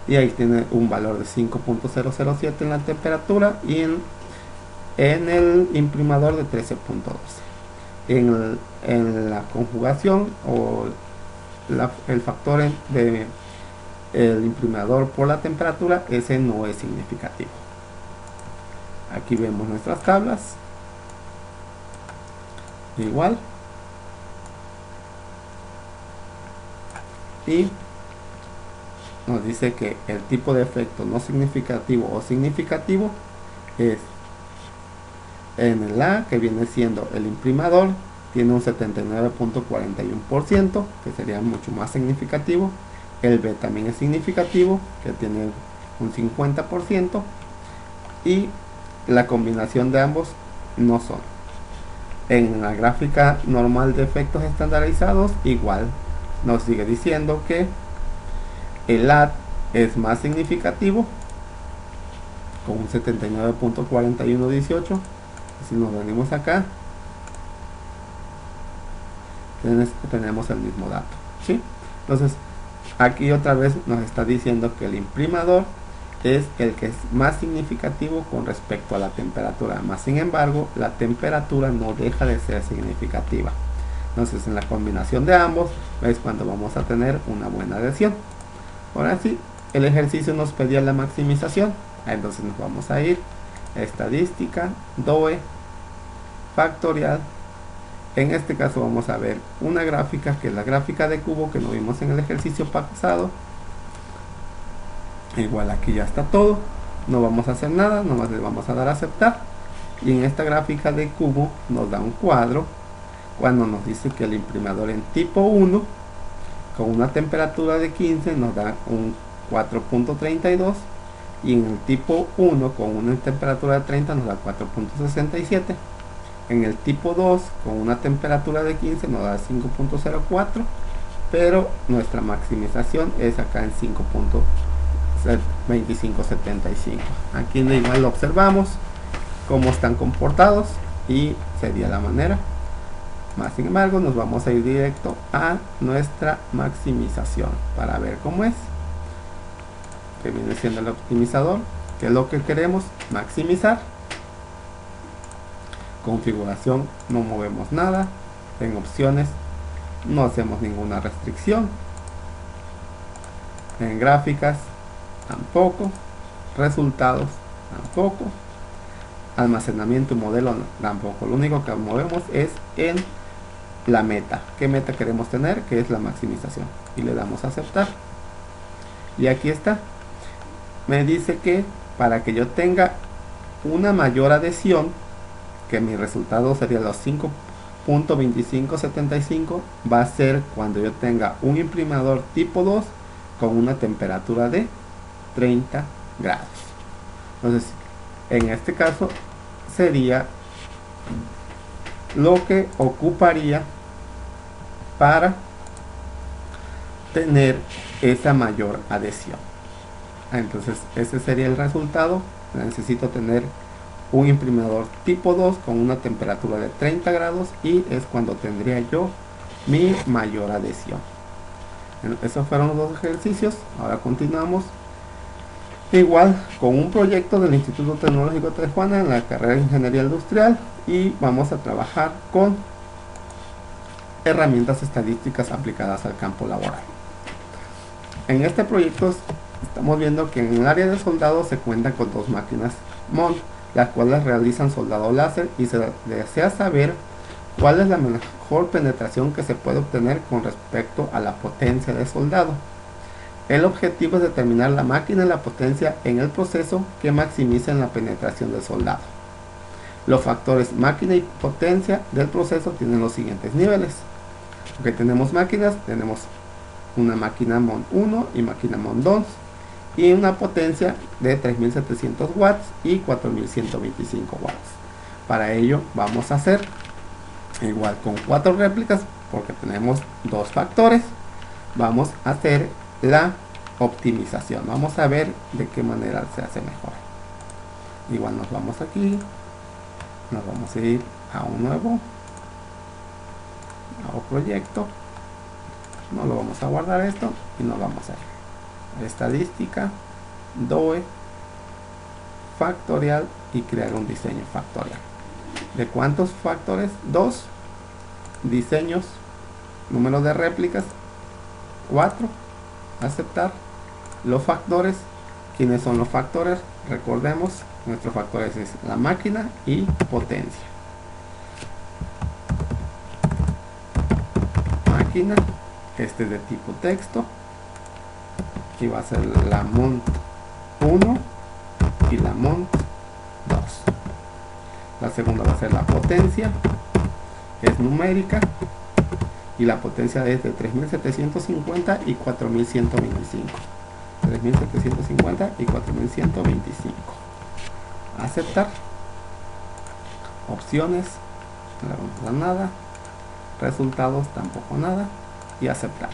Y ahí tiene un valor de 5.007 en la temperatura, y en el imprimador de 13.12. En la conjugación o el factor de el imprimador por la temperatura, ese no es significativo. Aquí vemos nuestras tablas, igual, y nos dice que el tipo de efecto no significativo o significativo es en el A, que viene siendo el imprimador, tiene un 79.41%, que sería mucho más significativo. El B también es significativo, que tiene un 50%, y la combinación de ambos no son. En la gráfica normal de efectos estandarizados, igual nos sigue diciendo que el A es más significativo, con un 79.4118. Si nos venimos acá, tenemos el mismo dato, ¿sí? Entonces aquí otra vez nos está diciendo que el imprimador es el que es más significativo con respecto a la temperatura, más sin embargo la temperatura no deja de ser significativa. Entonces en la combinación de ambos es cuando vamos a tener una buena adhesión. Ahora sí, el ejercicio nos pedía la maximización, entonces nos vamos a ir a estadística, DOE, factorial. En este caso vamos a ver una gráfica, que es la gráfica de cubo que no vimos en el ejercicio pasado. Igual aquí ya está todo, no vamos a hacer nada, nomás le vamos a dar a aceptar. Y en esta gráfica de cubo nos da un cuadro cuando nos dice que el imprimador en tipo 1 con una temperatura de 15 nos da un 4.32, y en el tipo 1 con una temperatura de 30 nos da 4.67. En el tipo 2 con una temperatura de 15 nos da 5.04, pero nuestra maximización es acá en 5.2575. Aquí igual lo observamos cómo están comportados y sería la manera. Más sin embargo, nos vamos a ir directo a nuestra maximización para ver cómo es, que viene siendo el optimizador, que es lo que queremos maximizar. Configuración, no movemos nada. En opciones no hacemos ninguna restricción. En gráficas tampoco. Resultados tampoco. Almacenamiento y modelo tampoco. Lo único que movemos es en la meta. ¿Qué meta queremos tener? Que es la maximización. Y le damos a aceptar. Y aquí está. Me dice que para que yo tenga una mayor adhesión, que mi resultado sería los 5.2575, va a ser cuando yo tenga un imprimador tipo 2 con una temperatura de 30 grados. Entonces, en este caso sería lo que ocuparía para tener esa mayor adhesión. Entonces ese sería el resultado. Necesito tener un imprimador tipo 2 con una temperatura de 30 grados y es cuando tendría yo mi mayor adhesión. Esos fueron los dos ejercicios. Ahora continuamos igual con un proyecto del Instituto Tecnológico de Tijuana en la carrera de Ingeniería Industrial, y vamos a trabajar con herramientas estadísticas aplicadas al campo laboral. En este proyecto estamos viendo que en el área de soldado se cuentan con dos máquinas MON, las cuales realizan soldado láser, y se desea saber cuál es la mejor penetración que se puede obtener con respecto a la potencia de soldado. El objetivo es determinar la máquina y la potencia en el proceso que maximicen la penetración del soldado. Los factores máquina y potencia del proceso tienen los siguientes niveles. Ok, tenemos máquinas, tenemos una máquina MON 1 y máquina MON 2 y una potencia de 3700 watts y 4125 watts. Para ello vamos a hacer igual con 4 réplicas, porque tenemos dos factores. Vamos a hacer la optimización. Vamos a ver de qué manera se hace mejor. Igual nos vamos aquí, nos vamos a ir a un nuevo proyecto, no lo vamos a guardar esto y nos vamos a ir estadística, DOE, factorial y crear un diseño factorial. ¿De cuántos factores? 2. Diseños, número de réplicas 4. Aceptar. Los factores, ¿quiénes son los factores? Recordemos, nuestros factores es la máquina y potencia. Máquina, este es de tipo texto, y va a ser la MON 1 y la MON 2. La segunda va a ser la potencia, es numérica, y la potencia es de 3750 y 4125. 3750 y 4125. Aceptar. Opciones, no le vamos a dar nada. Resultados, tampoco nada. Y aceptar.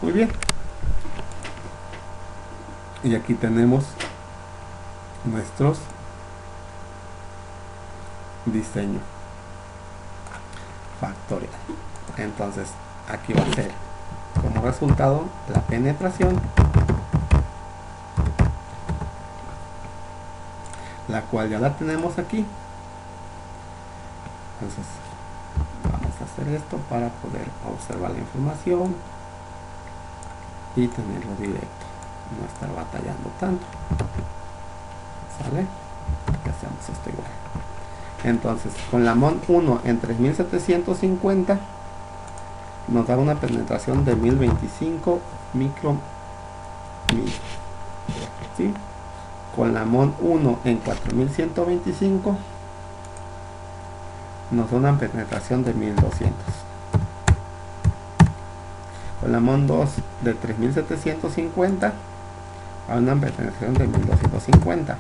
Muy bien. Y aquí tenemos nuestros diseño factorial. Entonces aquí va a ser como resultado la penetración, la cual ya la tenemos aquí. Entonces vamos a hacer esto para poder observar la información y tenerlo directo, no estar batallando tanto. ¿Sale? Que hacemos esto igual. Entonces con la MON 1 en 3750 nos da una penetración de 1025 micromil, ¿sí? Con la MON 1 en 4125 nos da una penetración de 1200. Con la MON 2 de 3750 a una penetración de 1250.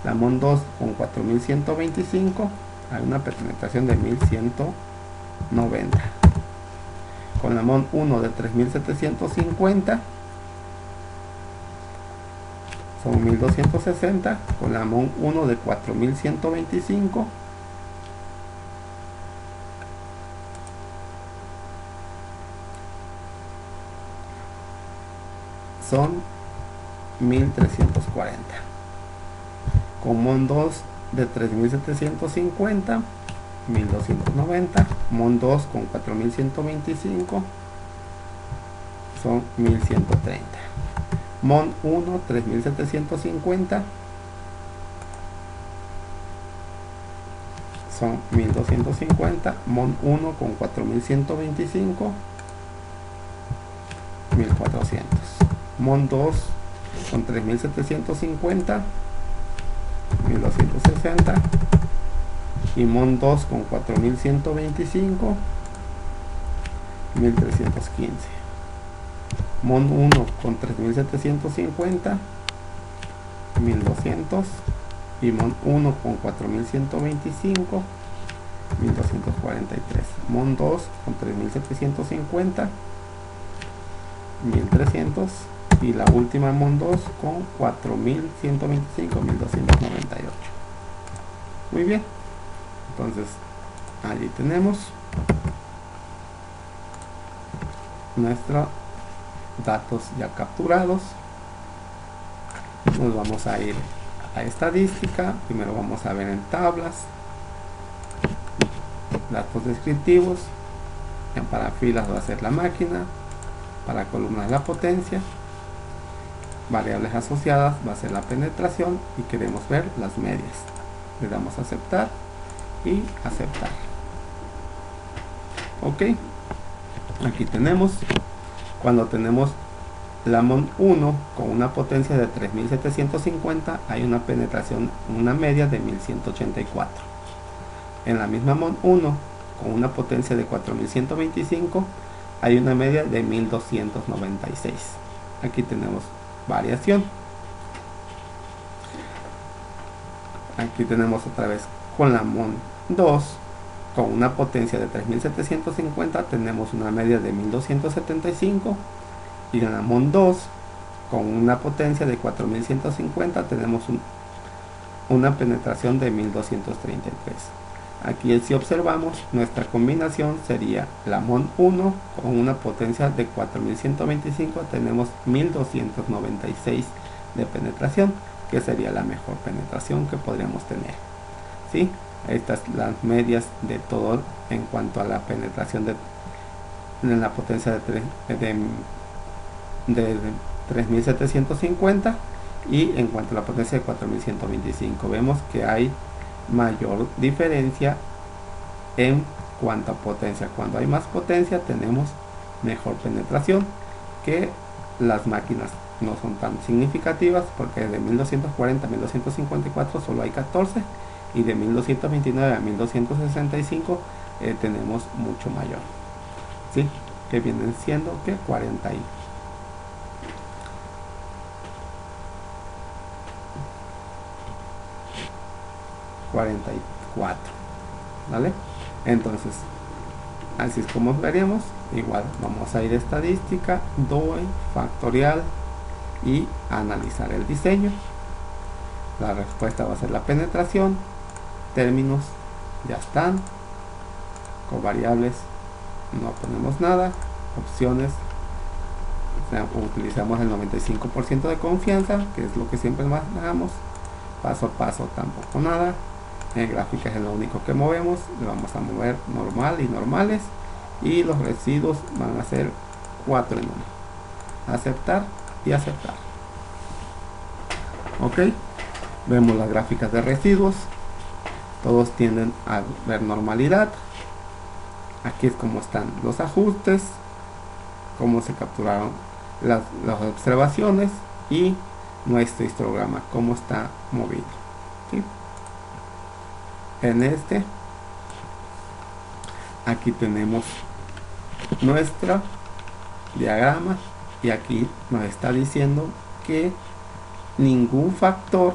La MON 2 con 4125 hay una penetración de 1190. con la MON 1 de 3750 son 1260, con la MON 1 de 4125 son 1340, con MON 2 de 3750 1290, MON 2 con 4125 son 1130, MON 1 3750 son 1250, MON 1 con 4125 1400, MON 2 con 3750 1260 y MON 2 con 4125 1315, MON 1 con 3750 1200 y MON 1 con 4125 1243, MON 2 con 3750 1300 y la última MON 2 con 4125 1298. Muy bien, entonces allí tenemos nuestros datos ya capturados. Nos vamos a ir a estadística. Primero vamos a ver en tablas datos descriptivos. Para filas va a ser la máquina, para columnas la potencia, variables asociadas va a ser la penetración y queremos ver las medias. Le damos a aceptar y aceptar. Ok, aquí tenemos cuando tenemos la MON 1 con una potencia de 3750 hay una penetración, una media de 1184. En la misma MON 1 con una potencia de 4125 hay una media de 1296. Aquí tenemos variación. Aquí tenemos otra vez con la MON 2 con una potencia de 3750 tenemos una media de 1275 y en la MON 2 con una potencia de 4150 tenemos una penetración de 1233. Aquí si observamos nuestra combinación sería la MON 1 con una potencia de 4125 tenemos 1296 de penetración, que sería la mejor penetración que podríamos tener. ¿Sí? Estas las medias de todo en cuanto a la penetración de la potencia de 3750 y en cuanto a la potencia de 4125 vemos que hay mayor diferencia en cuanto a potencia. Cuando hay más potencia tenemos mejor penetración, que las máquinas no son tan significativas porque de 1240 a 1254 solo hay 14 y de 1229 a 1265 tenemos mucho mayor, ¿sí? Que vienen siendo que 44, ¿vale? Entonces así es como veremos. Igual vamos a ir a estadística, DOE, factorial y analizar el diseño. La respuesta va a ser la penetración. Términos ya están, covariables no ponemos nada, opciones utilizamos el 95% de confianza, que es lo que siempre manejamos, paso a paso tampoco nada, en gráfica es lo único que movemos, le vamos a mover normal y normales y los residuos van a ser 4 en 1, aceptar y aceptar. Ok, vemos las gráficas de residuos, todos tienden a ver normalidad. Aquí es como están los ajustes, cómo se capturaron las observaciones y nuestro histograma, cómo está movido, ¿sí? En aquí tenemos nuestro diagrama y aquí nos está diciendo que ningún factor,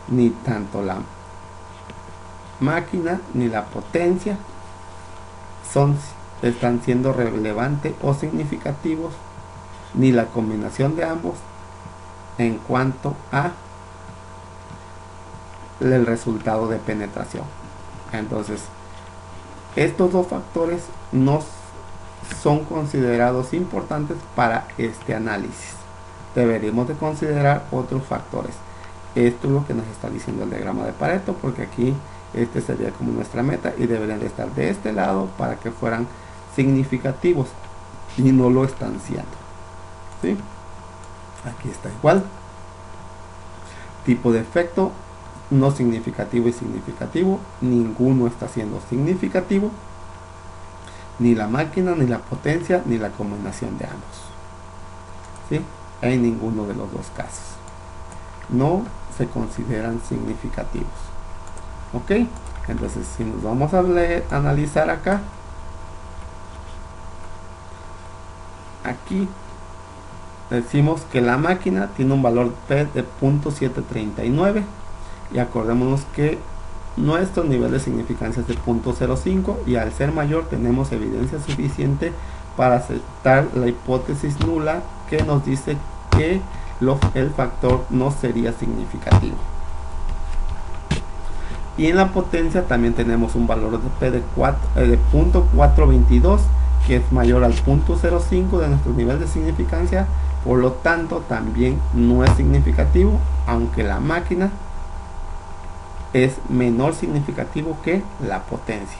ni tanto la máquina ni la potencia son están siendo relevantes o significativos, ni la combinación de ambos en cuanto a el resultado de penetración. Entonces, estos dos factores no son considerados importantes para este análisis. Deberíamos de considerar otros factores. Esto es lo que nos está diciendo el diagrama de Pareto, porque aquí este sería como nuestra meta y deberían de estar de este lado para que fueran significativos, y no lo están siendo. ¿Sí? Aquí está igual. Tipo de efecto, no significativo y significativo, ninguno está siendo significativo, ni la máquina, ni la potencia, ni la combinación de ambos. ¿Sí? En ninguno de los dos casos no se consideran significativos. Ok, entonces si nos vamos a analizar acá, aquí decimos que la máquina tiene un valor P de 0.739 y acordémonos que nuestro nivel de significancia es de 0.05 y al ser mayor tenemos evidencia suficiente para aceptar la hipótesis nula que nos dice que el factor no sería significativo. Y en la potencia también tenemos un valor de P de 0.422 que es mayor al 0.05 de nuestro nivel de significancia, por lo tanto también no es significativo, aunque la máquina es menor significativo que la potencia.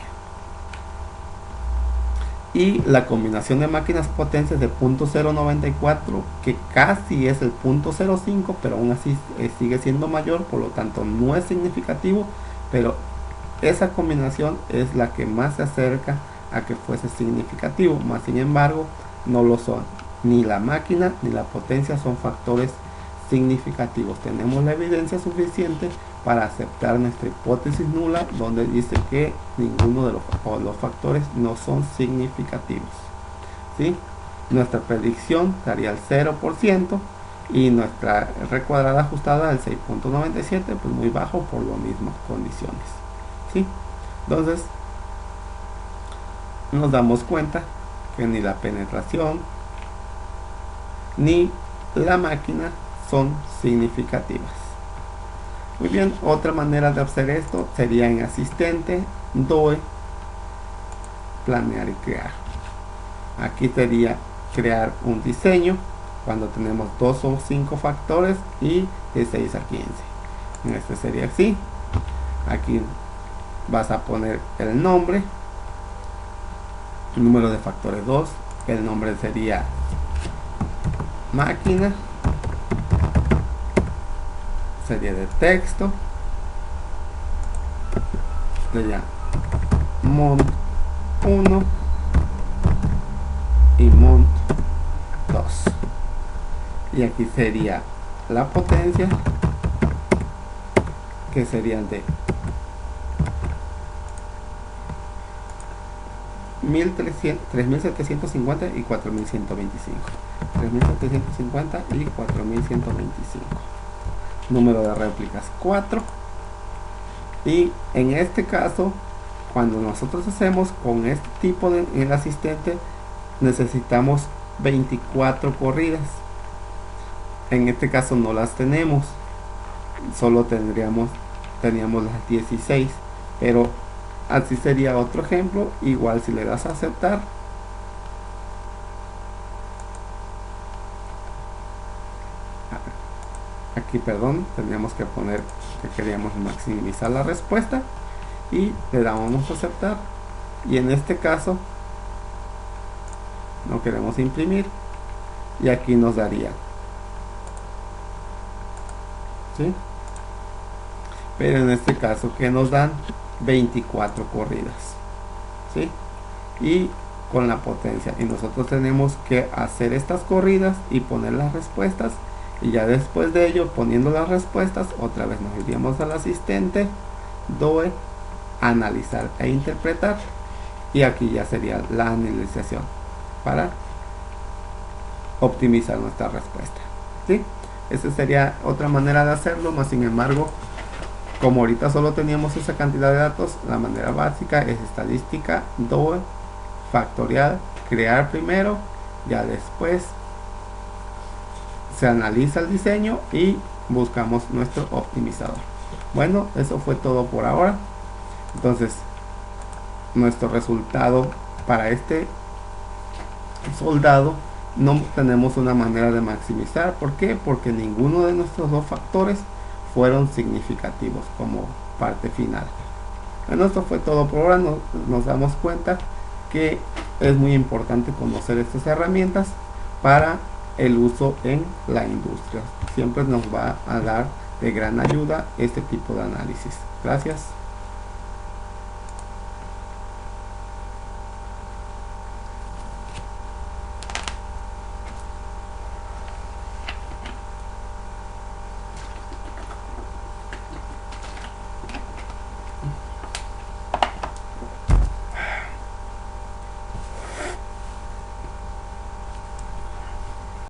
Y la combinación de máquinas potencias de 0.094 que casi es el 0.05, pero aún así sigue siendo mayor, por lo tanto no es significativo, pero esa combinación es la que más se acerca a que fuese significativo, más sin embargo no lo son. Ni la máquina ni la potencia son factores significativos. Tenemos la evidencia suficiente para aceptar nuestra hipótesis nula, donde dice que ninguno de los factores no son significativos. ¿Sí? Nuestra predicción estaría al 0% y nuestra R cuadrada ajustada al 6.97, pues muy bajo por las mismas condiciones. ¿Sí? Entonces nos damos cuenta que ni la penetración ni la máquina son significativas. Muy bien, otra manera de hacer esto sería en asistente, DOE, planear y crear. Aquí sería crear un diseño cuando tenemos 2 o 5 factores y de 6 a 15. En este sería así. Aquí vas a poner el nombre, el número de factores 2, el nombre sería máquina, serie de texto, sería mont 1 y mont 2, y aquí sería la potencia, que serían de 3750 y 4125. 3750 y 4125. Número de réplicas 4. Y en este caso, cuando nosotros hacemos con este tipo de el asistente, necesitamos 24 corridas. En este caso no las tenemos, solo teníamos las 16, pero así sería otro ejemplo. Igual si le das a aceptar, aquí perdón, tendríamos que poner que queríamos maximizar la respuesta y le damos a aceptar, y en este caso no queremos imprimir y aquí nos daría, ¿sí? Pero en este caso que nos dan 24 corridas, ¿sí? Y con la potencia, y nosotros tenemos que hacer estas corridas y poner las respuestas, y ya después de ello, poniendo las respuestas, otra vez nos iríamos al asistente DOE, analizar e interpretar, y aquí ya sería la analización para optimizar nuestra respuesta, ¿sí? Esa sería otra manera de hacerlo, más sin embargo, como ahorita solo teníamos esa cantidad de datos, la manera básica es estadística DOE factorial, crear primero, ya después se analiza el diseño y buscamos nuestro optimizador. Bueno, eso fue todo por ahora. Entonces, nuestro resultado para este soldado no tenemos una manera de maximizar. ¿Por qué? Porque ninguno de nuestros dos factores fueron significativos como parte final. Bueno, esto fue todo por ahora. Nos damos cuenta que es muy importante conocer estas herramientas para el uso en la industria. Siempre nos va a dar de gran ayuda este tipo de análisis. Gracias.